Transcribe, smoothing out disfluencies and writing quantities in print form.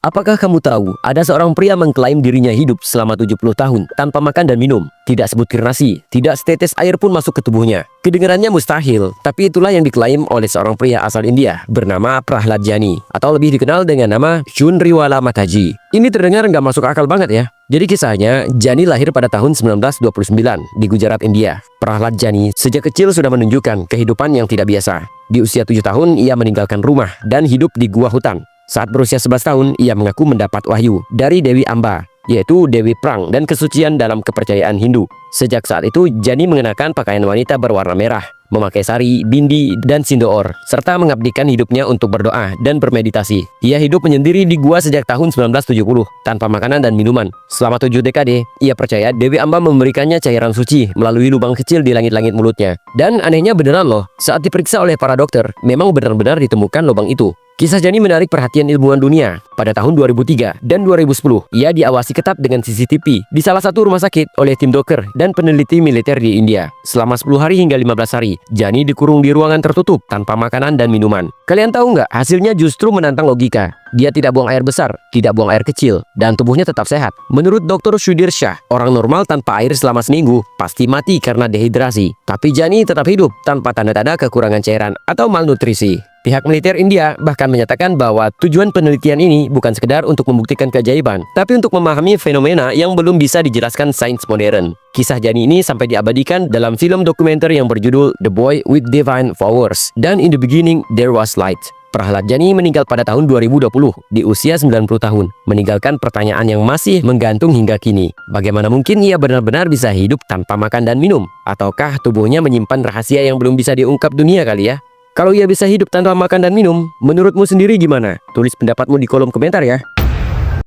Apakah kamu tahu ada seorang pria mengklaim dirinya hidup selama 70 tahun tanpa makan dan minum, tidak sebutir nasi, tidak setetes air pun masuk ke tubuhnya? Kedengarannya mustahil, tapi itulah yang diklaim oleh seorang pria asal India bernama Prahlad Jani, atau lebih dikenal dengan nama Chundriwala Mataji. Ini terdengar nggak masuk akal banget ya. Jadi kisahnya, Jani lahir pada tahun 1929 di Gujarat, India. Prahlad Jani sejak kecil sudah menunjukkan kehidupan yang tidak biasa. Di usia 7 tahun, ia meninggalkan rumah dan hidup di gua hutan. Saat berusia 11 tahun, ia mengaku mendapat wahyu dari Dewi Amba, yaitu Dewi Perang dan kesucian dalam kepercayaan Hindu. Sejak saat itu, Jani mengenakan pakaian wanita berwarna merah, memakai sari, bindi, dan sindoor, serta mengabdikan hidupnya untuk berdoa dan bermeditasi. Ia hidup menyendiri di gua sejak tahun 1970, tanpa makanan dan minuman. Selama 7 dekade, ia percaya Dewi Amba memberikannya cairan suci melalui lubang kecil di langit-langit mulutnya. Dan anehnya beneran loh, saat diperiksa oleh para dokter, memang benar-benar ditemukan lubang itu. Kisah Jani menarik perhatian ilmuwan dunia. Pada tahun 2003 dan 2010, ia diawasi ketat dengan CCTV di salah satu rumah sakit oleh tim dokter dan peneliti militer di India. Selama 10 hari hingga 15 hari, Jani dikurung di ruangan tertutup tanpa makanan dan minuman. Kalian tahu nggak, hasilnya justru menantang logika. Dia tidak buang air besar, tidak buang air kecil, dan tubuhnya tetap sehat. Menurut Dr. Sudhir Shah, orang normal tanpa air selama seminggu pasti mati karena dehidrasi. Tapi Jani tetap hidup tanpa tanda-tanda kekurangan cairan atau malnutrisi. Pihak militer India bahkan menyatakan bahwa tujuan penelitian ini bukan sekedar untuk membuktikan keajaiban, tapi untuk memahami fenomena yang belum bisa dijelaskan sains modern. Kisah Jani ini sampai diabadikan dalam film dokumenter yang berjudul The Boy with Divine Powers dan In the Beginning There Was Light. Prahlad Jani meninggal pada tahun 2020 di usia 90 tahun, meninggalkan pertanyaan yang masih menggantung hingga kini. Bagaimana mungkin ia benar-benar bisa hidup tanpa makan dan minum? Ataukah tubuhnya menyimpan rahasia yang belum bisa diungkap dunia kali ya? Kalau ia bisa hidup tanpa makan dan minum, menurutmu sendiri gimana? Tulis pendapatmu di kolom komentar ya.